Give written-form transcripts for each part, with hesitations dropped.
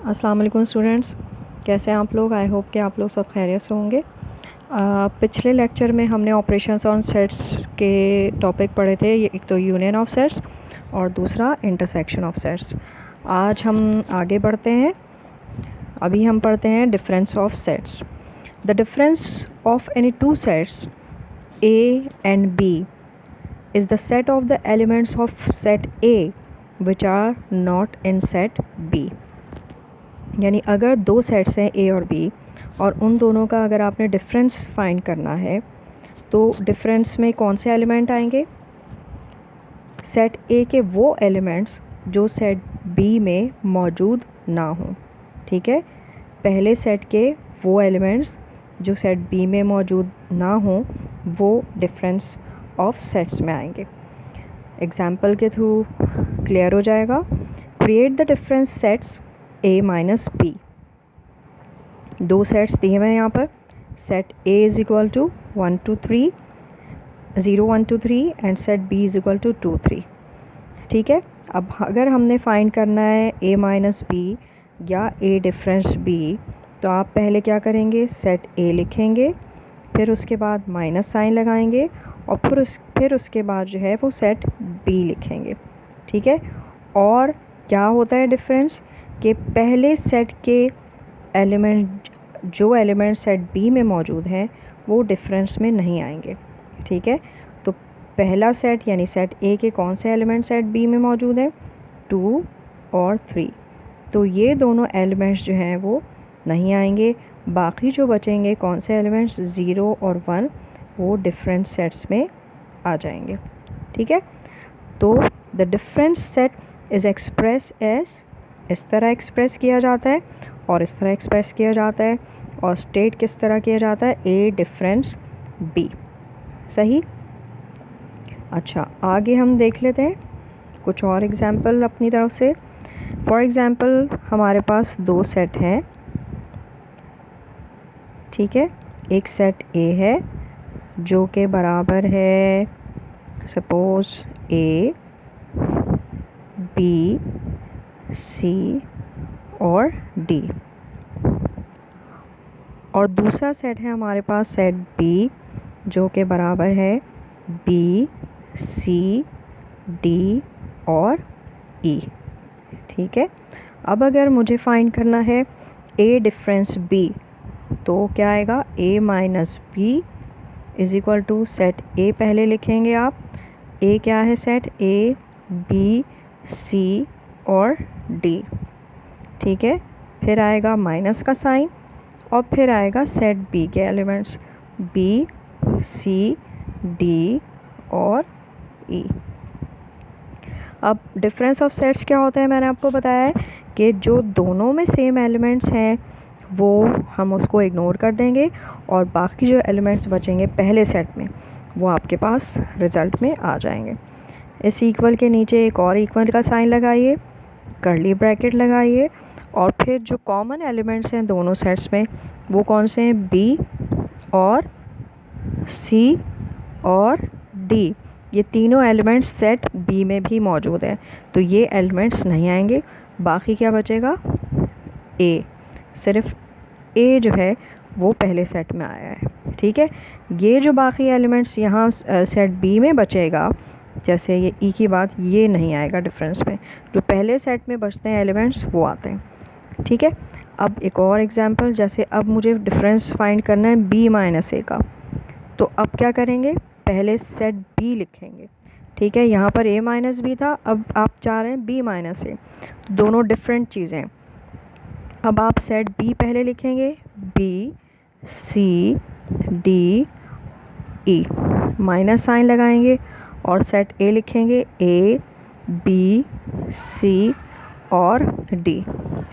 अस्सलाम वालेकुम स्टूडेंट्स, कैसे हैं आप लोग। आई होप कि आप लोग सब खैरियत से होंगे। पिछले लेक्चर में हमने ऑपरेशंस ऑन सेट्स के टॉपिक पढ़े थे। एक तो यूनियन ऑफ सेट्स और दूसरा इंटरसेक्शन ऑफ सेट्स। आज हम आगे बढ़ते हैं। अभी हम पढ़ते हैं difference of sets. The difference of any two sets A and B is the set of the elements of set A which are not in set B। यानी अगर दो सेट्स हैं A और B और उन दोनों का अगर आपने डिफरेंस फाइंड करना है तो डिफरेंस में कौन से एलिमेंट आएंगे। सेट A के वो एलिमेंट्स जो सेट B में मौजूद ना हों। ठीक है, पहले सेट के वो एलिमेंट्स जो सेट B में मौजूद ना हों वो डिफरेंस ऑफ सेट्स में आएंगे। एग्जाम्पल के थ्रू क्लियर हो जाएगा। Create the difference sets A minus B. दो सेट्स दिए हुए हैं यहाँ पर। Set A is equal to 1 2 3 0 1 2 3 and set B is equal to 2 3। ठीक है, अब अगर हमने फाइंड करना है A माइनस बी या A डिफरेंस B तो आप पहले क्या करेंगे, सेट A लिखेंगे, फिर उसके बाद माइनस साइन लगाएंगे और फिर उसके बाद जो है वो सेट B लिखेंगे। ठीक है, और क्या होता है डिफरेंस कि पहले सेट के एलिमेंट जो एलिमेंट सेट B में मौजूद हैं वो डिफरेंस में नहीं आएंगे। ठीक है, तो पहला सेट यानी सेट A के कौन से एलिमेंट सेट B में मौजूद हैं, 2 और 3, तो ये दोनों एलिमेंट्स जो हैं वो नहीं आएंगे। बाकी जो बचेंगे कौन से एलिमेंट्स, 0 और 1, वो डिफरेंट सेट्स में आ जाएंगे। ठीक है, तो the difference set is express as, इस तरह एक्सप्रेस किया जाता है और इस तरह एक्सप्रेस किया जाता है। और स्टेट किस तरह किया जाता है, ए डिफरेंस बी। सही। अच्छा, आगे हम देख लेते हैं कुछ और एग्जाम्पल अपनी तरफ से। फॉर एग्ज़ाम्पल हमारे पास दो सेट हैं। ठीक है, एक सेट A है जो के बराबर है सपोज A B C और D, और दूसरा सेट है हमारे पास सेट B जो के बराबर है B C D और E। ठीक है, अब अगर मुझे फाइंड करना है A डिफरेंस B तो क्या आएगा, A minus B is equal to set A पहले लिखेंगे आप। A क्या है, सेट A B C और D। ठीक है, फिर आएगा माइनस का साइन और फिर आएगा सेट B के एलिमेंट्स B C D और E। अब डिफरेंस ऑफ सेट्स क्या होता है, मैंने आपको बताया है कि जो दोनों में सेम एलिमेंट्स हैं वो हम उसको इग्नोर कर देंगे और बाकी जो एलिमेंट्स बचेंगे पहले सेट में वो आपके पास रिज़ल्ट में आ जाएंगे। इस इक्वल के नीचे एक और इक्वल का साइन लगाइए, कर्ली ब्रैकेट लगाइए और फिर जो कॉमन एलिमेंट्स हैं दोनों सेट्स में वो कौन से हैं, B और C और D। ये तीनों एलिमेंट्स सेट B में भी मौजूद हैं तो ये एलिमेंट्स नहीं आएंगे। बाकी क्या बचेगा, A। सिर्फ A जो है वो पहले सेट में आया है। ठीक है, ये जो बाकी एलिमेंट्स यहाँ सेट B में बचेगा, जैसे ये E की बात, ये नहीं आएगा डिफरेंस में। जो पहले सेट में बचते हैं एलिमेंट्स वो आते हैं। ठीक है, अब एक और एग्जांपल, जैसे अब मुझे डिफरेंस फाइंड करना है B माइनस A का, तो अब क्या करेंगे, पहले सेट B लिखेंगे। ठीक है, यहाँ पर A माइनस बी था, अब आप चाह रहे हैं B माइनस A, दोनों डिफरेंट चीज़ें। अब आप सेट B पहले लिखेंगे, B C D E, minus sign लगाएंगे और सेट A लिखेंगे A B C और D।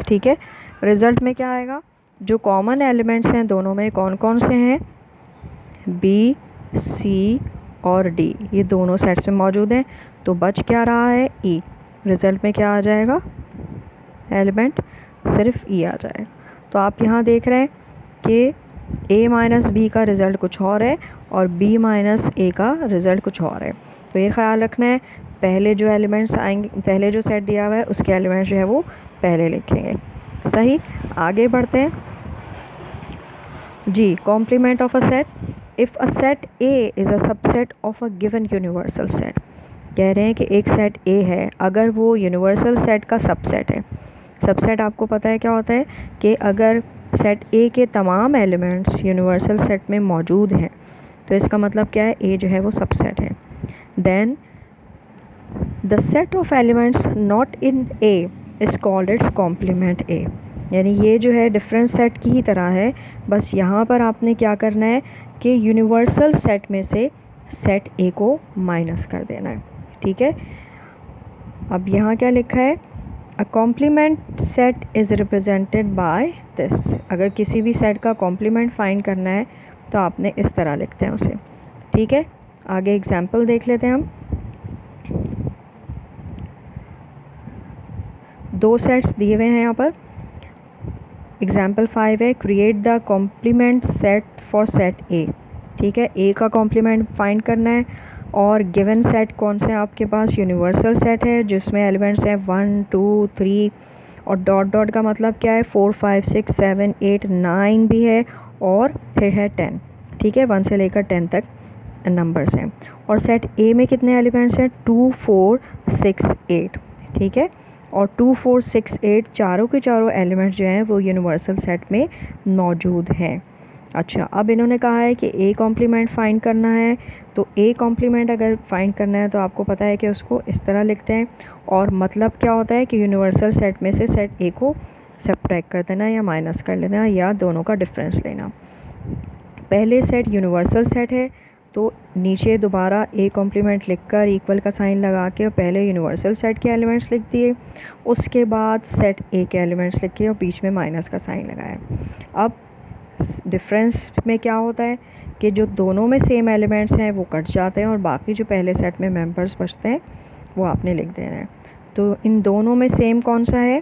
ठीक है, रिज़ल्ट में क्या आएगा, जो कॉमन एलिमेंट्स हैं दोनों में कौन कौन से हैं, B C और D, ये दोनों सेट्स में मौजूद हैं तो बच क्या रहा है, E। रिज़ल्ट में क्या आ जाएगा, एलिमेंट सिर्फ E आ जाएगा। तो आप यहाँ देख रहे हैं कि A माइनस बी का रिज़ल्ट कुछ और है और B माइनस A का रिज़ल्ट कुछ और है। तो ये ख्याल रखना है, पहले जो एलिमेंट्स आएंगे, पहले जो सेट दिया हुआ है उसके एलिमेंट्स जो है वो पहले लिखेंगे। सही, आगे बढ़ते हैं जी। Complement of a set, if a set A is a subset of a given universal set. कह रहे हैं कि एक सेट ए है अगर वो यूनिवर्सल सेट का सबसेट है। सबसेट आपको पता है क्या होता है कि अगर सेट ए के तमाम एलिमेंट्स यूनिवर्सल सेट में मौजूद हैं तो इसका मतलब क्या है, ए जो है वो सबसेट है। Then the set of elements not in A is called its complement A. यानी ये जो है डिफरेंस सेट की ही तरह है, बस यहाँ पर आपने क्या करना है कि यूनिवर्सल सेट में से सेट ए को माइनस कर देना है। ठीक है, अब यहाँ क्या लिखा है, a compliment set is represented by this. अगर किसी भी सेट का कॉम्प्लीमेंट फाइंड करना है तो आपने इस तरह लिखते हैं उसे। ठीक है, आगे एग्जांपल देख लेते हैं हम। दो सेट्स दिए हुए हैं यहाँ पर। एग्जाम्पल 5 है, create the complement set for set A. ठीक है, ए का कॉम्प्लीमेंट फाइंड करना है और गिवन सेट कौन से आपके पास, यूनिवर्सल सेट है जिसमें एलिमेंट्स हैं 1 2 3 और डॉट डॉट का मतलब क्या है 4 5 6 7 8 9 भी है और फिर है 10। ठीक है, 1 से लेकर 10 तक नंबर्स हैं। और सेट ए में कितने एलिमेंट्स हैं, 2 4 6 8। ठीक है, और 2 4 6 8 चारों के चारों एलिमेंट्स जो हैं वो यूनिवर्सल सेट में मौजूद हैं। अच्छा, अब इन्होंने कहा है कि ए कॉम्प्लीमेंट फाइंड करना है, तो ए कॉम्प्लीमेंट अगर फाइंड करना है तो आपको पता है कि उसको इस तरह लिखते हैं। और मतलब क्या होता है कि यूनिवर्सल सेट में से सेट ए को सब्ट्रैक्ट कर देना या माइनस कर लेना या दोनों का डिफरेंस लेना। पहले सेट यूनिवर्सल सेट है तो नीचे दोबारा ए कॉम्प्लीमेंट लिखकर इक्वल का साइन लगा के पहले यूनिवर्सल सेट के एलिमेंट्स लिख दिए, उसके बाद सेट ए के एलिमेंट्स लिखे और बीच में माइनस का साइन लगाया। अब डिफरेंस में क्या होता है कि जो दोनों में सेम एलिमेंट्स हैं वो कट जाते हैं और बाकी जो पहले सेट में मेंबर्स बचते हैं वो आपने लिख देना है। तो इन दोनों में सेम कौन सा है,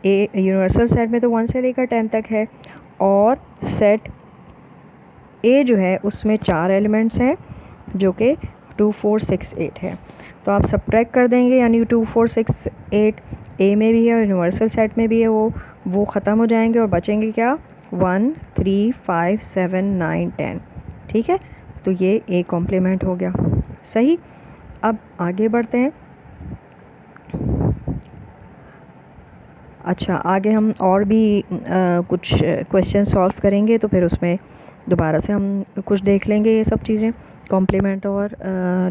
ए यूनिवर्सल सेट में तो 1 से लेकर 10 तक है और सेट ए जो है उसमें 4 एलिमेंट्स हैं जो कि 2 4 6 8 है। तो आप सब्ट्रैक्ट कर देंगे यानी 2 4 6 8 ए में भी है और यूनिवर्सल सेट में भी है, वो ख़त्म हो जाएंगे और बचेंगे क्या, 1 3 5 7 9 10। ठीक है, तो ये ए कॉम्प्लीमेंट हो गया। सही, अब आगे बढ़ते हैं। अच्छा, आगे हम और भी कुछ क्वेश्चन सॉल्व करेंगे तो फिर उसमें दोबारा से हम कुछ देख लेंगे ये सब चीज़ें, कॉम्प्लीमेंट और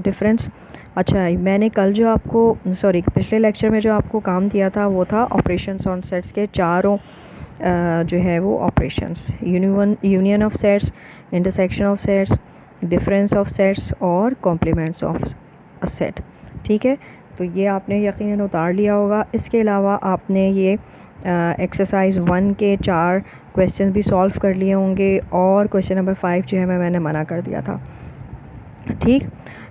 डिफरेंस। अच्छा, मैंने कल जो आपको पिछले लेक्चर में जो आपको काम दिया था वो था ऑपरेशंस ऑन सेट्स के चारों जो है वो operations, union of sets, intersection of sets, difference of sets और कॉम्प्लीमेंट्स ऑफ अ सेट। ठीक है, तो ये आपने यकीनन उतार लिया होगा। इसके अलावा आपने ये एक्सरसाइज 1 के 4 क्वेश्चन भी सॉल्व कर लिए होंगे और क्वेश्चन नंबर 5 जो है मैंने मना कर दिया था। ठीक,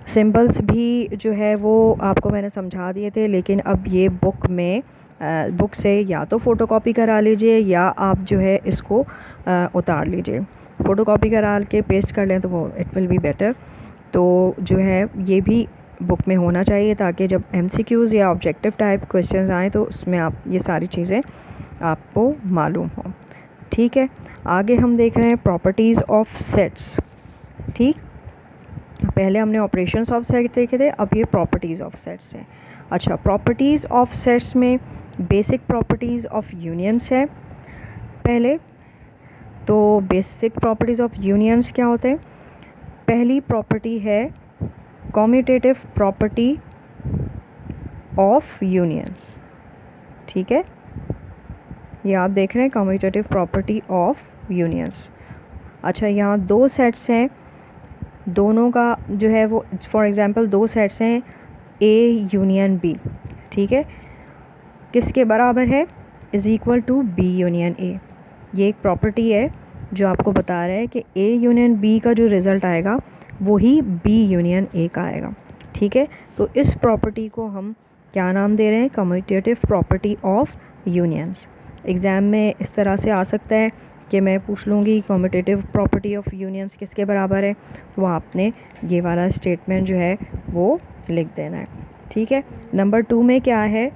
सिंबल्स भी जो है वो आपको मैंने समझा दिए थे, लेकिन अब ये बुक से या तो फ़ोटोकॉपी करा लीजिए या आप जो है इसको उतार लीजिए। फ़ोटोकॉपी करा के पेस्ट कर लें तो वो इट विल बी बेटर। तो जो है ये भी बुक में होना चाहिए ताकि जब MCQs या ऑब्जेक्टिव टाइप क्वेश्चंस आएँ तो उसमें आप ये सारी चीज़ें आपको मालूम हो। ठीक है, आगे हम देख रहे हैं प्रॉपर्टीज़ ऑफ सेट्स। ठीक, पहले हमने ऑपरेशंस ऑफ सेट देखे थे, अब ये प्रॉपर्टीज़ ऑफ सेट्स हैं। अच्छा, प्रॉपर्टीज़ ऑफ सेट्स में बेसिक प्रॉपर्टीज़ ऑफ यूनियंस है। पहले तो बेसिक प्रॉपर्टीज़ ऑफ यूनियंस क्या होते हैं, पहली प्रॉपर्टी है कॉम्यूटेटिव प्रॉपर्टी ऑफ यूनियंस। ठीक है, ये आप देख रहे हैं कॉम्यूटेटिव प्रॉपर्टी ऑफ यूनियंस। अच्छा, यहाँ दो सेट्स हैं, दोनों का जो है वो फॉर एग्ज़ाम्पल दो सेट्स हैं ए यूनियन बी। ठीक है, किसके बराबर है, is equal to B union A. ये एक प्रॉपर्टी है जो आपको बता रहा है कि ए यूनियन बी का जो रिज़ल्ट आएगा वही बी यूनियन ए का आएगा। ठीक है, तो इस प्रॉपर्टी को हम क्या नाम दे रहे हैं, commutative property of unions. Exam में इस तरह से आ सकता है कि मैं पूछ लूँगी कम्यूटेटिव प्रॉपर्टी ऑफ यूनियंस किसके बराबर है, तो आपने ये वाला स्टेटमेंट जो है वो लिख देना है। ठीक है, नंबर 2 में क्या है,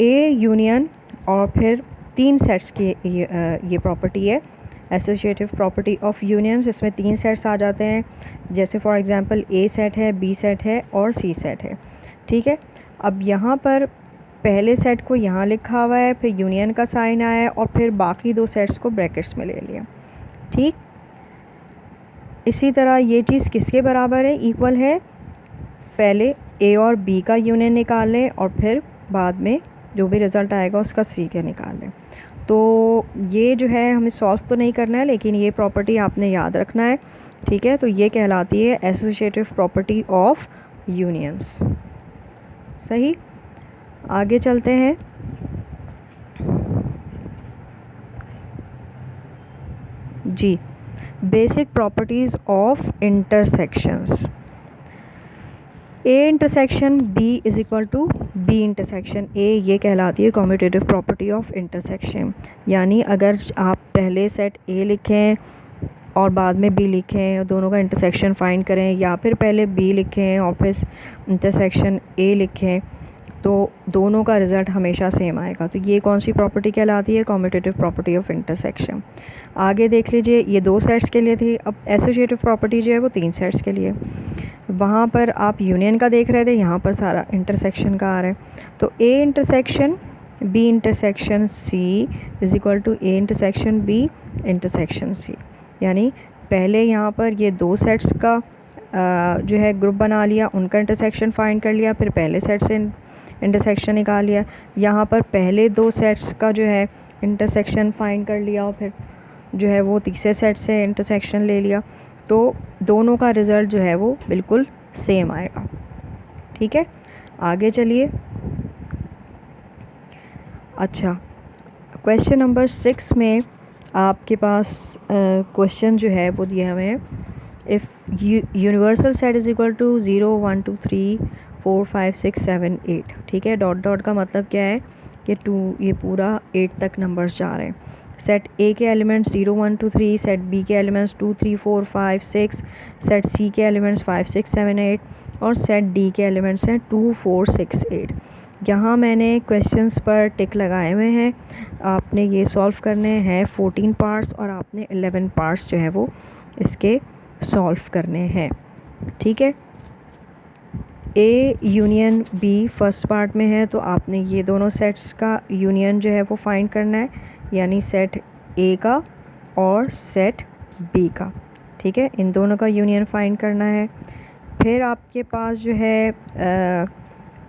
ए यूनियन और फिर 3 सेट्स की ये प्रॉपर्टी है एसोसिएटिव प्रॉपर्टी ऑफ यूनियंस। इसमें 3 सेट्स आ जाते हैं, जैसे फॉर एग्जांपल ए सेट है, बी सेट है और सी सेट है। ठीक है, अब यहाँ पर पहले सेट को यहाँ लिखा हुआ है, फिर यूनियन का साइन आया है और फिर बाकी 2 सेट्स को ब्रैकेट्स में ले लिया। ठीक, इसी तरह ये चीज़ किसके बराबर है, इक्वल है, पहले ए और बी का यूनियन निकाल लें और फिर बाद में जो भी रिज़ल्ट आएगा उसका सी का निकाल लें। तो ये जो है हमें सॉल्व तो नहीं करना है, लेकिन ये प्रॉपर्टी आपने याद रखना है। ठीक है, तो ये कहलाती है एसोसिएटिव प्रॉपर्टी ऑफ यूनियंस। सही, आगे चलते हैं। जी, basic properties of intersections. A intersection B is equal to B intersection A, ये कहलाती है कम्यूटेटिव प्रॉपर्टी ऑफ इंटरसेक्शन। यानी अगर आप पहले सेट ए लिखें और बाद में बी लिखें, दोनों का इंटरसेक्शन फाइंड करें, या फिर पहले बी लिखें और फिर इंटरसेक्शन ए लिखें, तो दोनों का रिज़ल्ट हमेशा सेम आएगा। तो ये कौन सी प्रॉपर्टी कहलाती है, कम्यूटेटिव प्रॉपर्टी ऑफ इंटरसेक्शन। आगे देख लीजिए, ये 2 सेट्स के लिए थी, अब एसोसिएटिव प्रॉपर्टी जो है वो 3 सेट्स के लिए। वहाँ पर आप यूनियन का देख रहे थे, यहाँ पर सारा इंटरसेक्शन का आ रहा है। तो A intersection B intersection C is equal to A intersection B intersection C. यानी पहले यहाँ पर ये 2 सेट्स का जो है ग्रुप बना लिया, उनका इंटरसेक्शन फाइंड कर लिया, फिर पहले सेट से इंटरसेक्शन निकाल लिया। यहाँ पर पहले 2 सेट्स का जो है इंटरसेक्शन फाइंड कर लिया और फिर जो है वो तीसरे सेट से इंटरसेक्शन ले लिया। तो दोनों का रिज़ल्ट जो है वो बिल्कुल सेम आएगा। ठीक है, आगे चलिए। अच्छा, क्वेश्चन नंबर 6 में आपके पास क्वेश्चन जो है वो दिया हमें, if universal set is equal to 0 1 2 3 4 5 6 7 8। ठीक है, डॉट डॉट का मतलब क्या है कि 2 ये पूरा 8 तक नंबर्स जा रहे हैं। सेट ए के एलिमेंट्स 0 1 2 3, सेट बी के एलिमेंट्स 2 3 4 5 6, सेट सी के एलिमेंट्स 5 6 7 8 और सेट डी के एलिमेंट्स हैं 2 4 6 8। यहाँ मैंने क्वेश्चंस पर टिक लगाए हुए हैं, आपने ये सॉल्व करने हैं 14 पार्ट्स और आपने 11 पार्ट्स जो है वो इसके सॉल्व करने हैं। ठीक है, A union B first part में है, तो आपने ये दोनों सेट्स का यूनियन जो है वो फाइंड करना है, यानी सेट ए का और सेट बी का। ठीक है, इन दोनों का यूनियन फाइंड करना है। फिर आपके पास जो है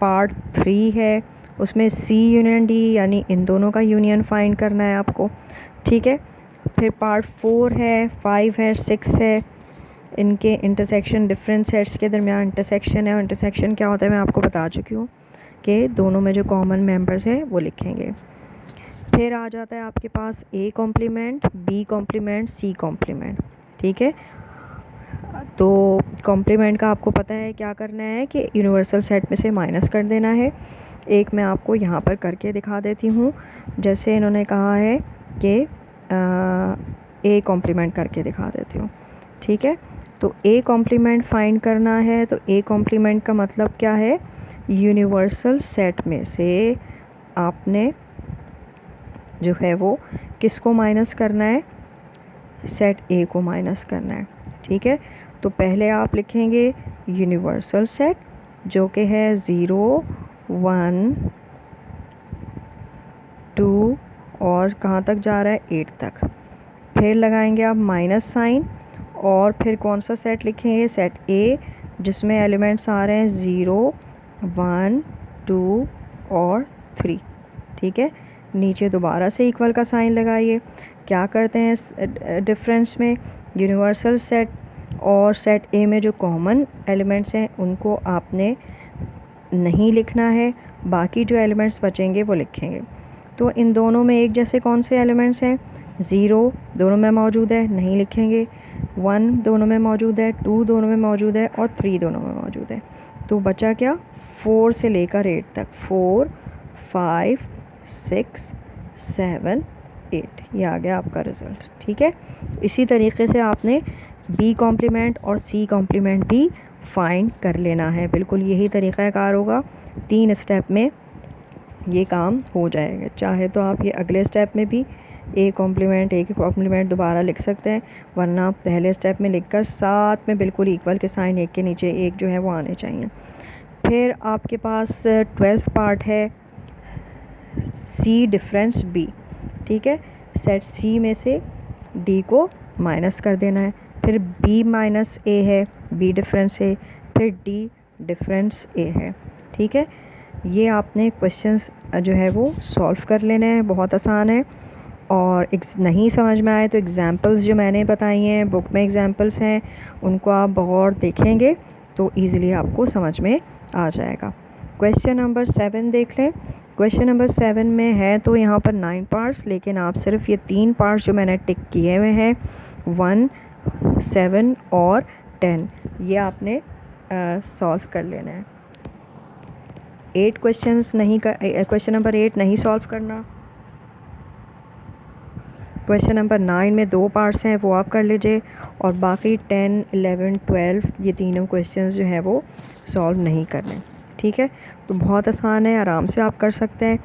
पार्ट 3 है, उसमें सी यूनियन डी, यानी इन दोनों का यूनियन फाइंड करना है आपको। ठीक है, फिर पार्ट 4 है, 5 है, 6 है, इनके इंटरसेक्शन डिफरेंट सेट्स के दरमियान इंटरसेक्शन है, और इंटरसेक्शन क्या होता है मैं आपको बता चुकी हूँ कि दोनों में जो कॉमन मेंबर्स हैं वो लिखेंगे। फिर आ जाता है आपके पास A complement, B complement, C complement. ठीक है, तो कॉम्प्लीमेंट का आपको पता है क्या करना है कि यूनिवर्सल सेट में से माइनस कर देना है। एक मैं आपको यहाँ पर करके दिखा देती हूँ, जैसे इन्होंने कहा है कि ए कॉम्प्लीमेंट करके दिखा देती हूँ। ठीक है, तो ए कॉम्प्लीमेंट फाइंड करना है, तो ए कॉम्प्लीमेंट का मतलब क्या है, यूनिवर्सल सेट में से आपने जो है वो किसको माइनस करना है, सेट ए को माइनस करना है। ठीक है, तो पहले आप लिखेंगे यूनिवर्सल सेट जो कि है 0 1 2 और कहाँ तक जा रहा है 8 तक। फिर लगाएंगे आप माइनस साइन और फिर कौन सा सेट लिखेंगे, सेट ए जिसमें एलिमेंट्स आ रहे हैं 0 1 2 और 3। ठीक है, नीचे दोबारा से इक्वल का साइन लगाइए। क्या करते हैं डिफरेंस में, यूनिवर्सल सेट और सेट ए में जो कॉमन एलिमेंट्स हैं उनको आपने नहीं लिखना है, बाकी जो एलिमेंट्स बचेंगे वो लिखेंगे। तो इन दोनों में एक जैसे कौन से एलिमेंट्स हैं, 0 दोनों में मौजूद है, नहीं लिखेंगे, 1 दोनों में मौजूद है, 2 दोनों में मौजूद है और 3 दोनों में मौजूद है। तो बचा क्या, 4 से लेकर 8 तक, 4 5 6 7 8, ये आ गया आपका रिज़ल्ट। ठीक है, इसी तरीके से आपने बी कॉम्प्लीमेंट और सी कॉम्प्लीमेंट भी फाइंड कर लेना है। बिल्कुल यही तरीक़ाकार होगा, 3 स्टेप में ये काम हो जाएगा। चाहे तो आप ये अगले स्टेप में भी ए कॉम्प्लीमेंट दोबारा लिख सकते हैं, वरना आप पहले स्टेप में लिखकर साथ में बिल्कुल इक्वल के साइन एक के नीचे एक जो है वो आने चाहिए। फिर आपके पास 12th पार्ट है सी डिफरेंस बी। ठीक है, सेट सी में से डी को माइनस कर देना है। फिर बी माइनस ए है, बी डिफरेंस ए, फिर डी डिफरेंस ए है। ठीक है, ये आपने क्वेश्चंस जो है वो सॉल्व कर लेने हैं, बहुत आसान है। और नहीं समझ में आए तो एग्ज़ाम्पल्स जो मैंने बताई हैं बुक में एग्ज़ाम्पल्स हैं, उनको आप गौर देखेंगे तो ईज़िली आपको समझ में आ जाएगा। क्वेश्चन नंबर 7 देख लें। क्वेश्चन नंबर 7 में है तो यहाँ पर 9 पार्ट्स, लेकिन आप सिर्फ ये 3 पार्ट्स जो मैंने टिक किए हुए हैं 1, 7 और 10, ये आपने सॉल्व कर लेना है। 8 क्वेश्चंस नहीं क्वेश्चन नंबर 8 नहीं सॉल्व करना। क्वेश्चन नंबर 9 में 2 पार्ट्स हैं, वो आप कर लीजिए, और बाकी 10, 11, 12 ये तीनों क्वेश्चंस जो है वो सॉल्व नहीं करने। ठीक है, तो बहुत आसान है, आराम से आप कर सकते हैं।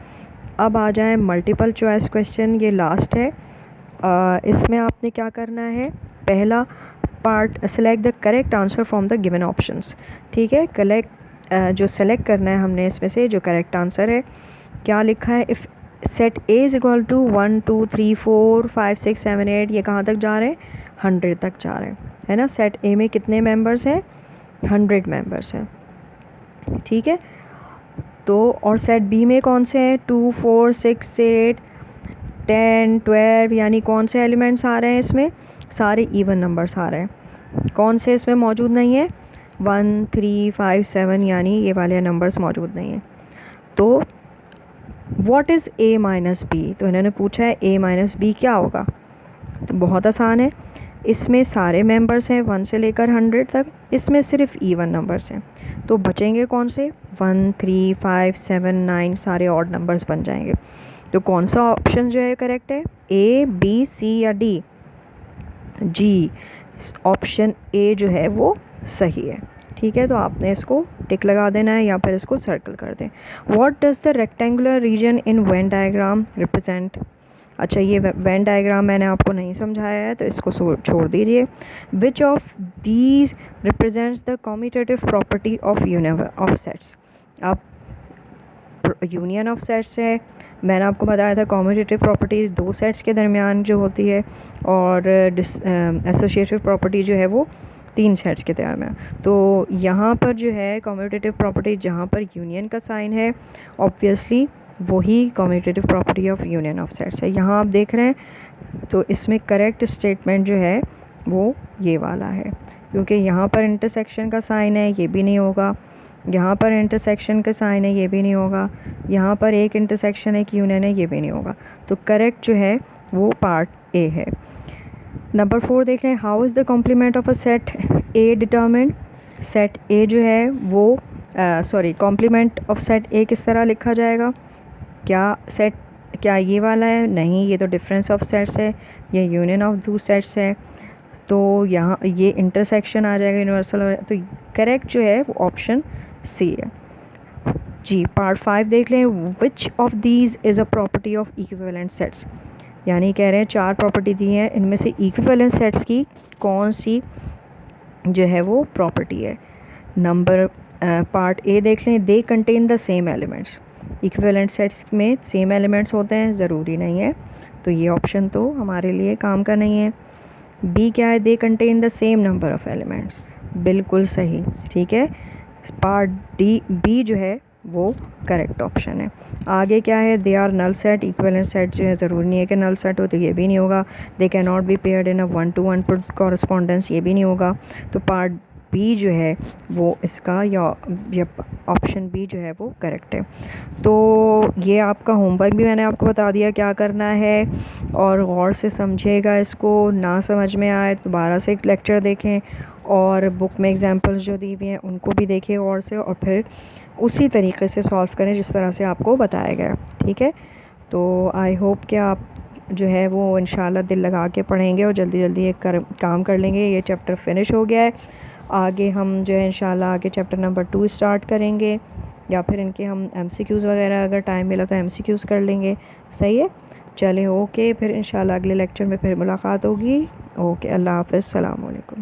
अब आ जाए मल्टीपल चॉइस क्वेश्चन, ये लास्ट है। इसमें आपने क्या करना है, पहला part select the correct answer from the given options. ठीक है, जो सेलेक्ट करना है हमने इसमें से जो करेक्ट आंसर है, क्या लिखा है, if set A is equal to 1, 2, 3, 4, 5, 6, 7, 8, ये कहाँ तक जा रहे हैं, 100 तक जा रहे हैं, है ना। सेट ए में कितने मेंबर्स हैं, 100 मेंबर्स हैं। ठीक है, तो और सेट बी में कौन से हैं, 2, 4, 6, 8, 10, 12, यानी कौन से एलिमेंट्स आ रहे हैं इसमें, सारे इवन नंबर्स आ रहे हैं। कौन से इसमें मौजूद नहीं है, 1, 3, 5, 7, यानी ये वाले नंबर्स मौजूद नहीं हैं। तो what is A minus B, तो इन्होंने पूछा है ए माइनस बी क्या होगा। तो बहुत आसान है, इसमें सारे मेंबर्स हैं 1 से लेकर 100 तक, इसमें सिर्फ इवन नंबर्स हैं, तो बचेंगे कौन से, 1, 3, 5, 7, 9, सारे ऑड नंबर्स बन जाएंगे। तो कौन सा ऑप्शन जो है करेक्ट है, ए, बी, सी या डी, जी, ऑप्शन ए जो है वो सही है। ठीक है, तो आपने इसको टिक लगा देना है या फिर इसको सर्कल कर दें। What does the rectangular reason in Venn diagram represent. अच्छा, ये वेन डायग्राम मैंने आपको नहीं समझाया है तो इसको छोड़ दीजिए। Which of these represents the commutative property of of sets. अब यूनियन ऑफ सेट्स है, मैंने आपको बताया था कम्यूटेटिव प्रॉपर्टी 2 सेट्स के दरमियान जो होती है, और एसोसिएटिव प्रॉपर्टी जो है वो 3 सेट्स के दरमियान। तो यहाँ पर जो है कम्यूटेटिव प्रॉपर्टी जहाँ पर यूनियन का साइन है, ऑब्वियसली वही commutative property of union of sets है। यहाँ आप देख रहे हैं, तो इसमें करेक्ट स्टेटमेंट जो है वो ये वाला है, क्योंकि यहाँ पर इंटरसेक्शन का साइन है, ये भी नहीं होगा, यहाँ पर इंटरसेक्शन का साइन है, ये भी नहीं होगा, यहाँ पर एक इंटरसेक्शन एक यूनियन है, ये भी नहीं होगा। तो करेक्ट जो है वो पार्ट ए है। नंबर 4 देख रहे हैं, how is the complement of a set A determined. Set A जो है वो कॉम्प्लीमेंट ऑफ सेट ए किस तरह लिखा जाएगा, क्या ये वाला है, नहीं, ये तो डिफरेंस ऑफ सेट्स है, ये यूनियन ऑफ 2 सेट्स है, तो यहाँ ये इंटरसेक्शन आ जाएगा, यूनिवर्सल। तो करेक्ट जो है वो ऑप्शन सी है। जी, पार्ट 5 देख लें, which of these is a property of equivalent sets. यानी कह रहे हैं 4 प्रॉपर्टी दी हैं, इनमें से इक्विवेलेंट सेट्स की कौन सी जो है वो प्रॉपर्टी है। पार्ट ए देख लें, they contain the same elements. Equivalent sets में सेम एलिमेंट्स होते हैं, ज़रूरी नहीं है, तो ये ऑप्शन तो हमारे लिए काम का नहीं है। बी क्या है, they contain the same number of elements, बिल्कुल सही। ठीक है, पार्ट बी जो है वो करेक्ट ऑप्शन है। आगे क्या है, they are null set. Equivalent set जो है ज़रूरी नहीं है कि नल सेट हो, तो ये भी नहीं होगा। They can not be paired in a 1-to-1 correspondence, ये भी नहीं होगा। तो पार्ट बी जो है वो इसका या ऑप्शन बी जो है वो करेक्ट है। तो ये आपका होमवर्क भी मैंने आपको बता दिया क्या करना है, और गौर से समझिएगा इसको, ना समझ में आए दोबारा से एक लेक्चर देखें, और बुक में एग्जांपल्स जो दी हुई हैं उनको भी देखें गौर से, और फिर उसी तरीके से सॉल्व करें जिस तरह से आपको बताया गया। ठीक है, तो आई होप कि आप जो है वो इंशाल्लाह दिल लगा के पढ़ेंगे और जल्दी जल्दी एक काम कर लेंगे। ये चैप्टर फिनिश हो गया है, आगे हम जो है इंशाल्लाह आगे चैप्टर नंबर 2 स्टार्ट करेंगे। या फिर इनके हम एमसीक्यूज़ वगैरह अगर टाइम मिला तो एमसीक्यूज़ कर लेंगे। सही है, चलें ओके, फिर इंशाल्लाह अगले लेक्चर में फिर मुलाकात होगी। ओके, अल्लाह हाफ़िज़, सलाम अलैकुम।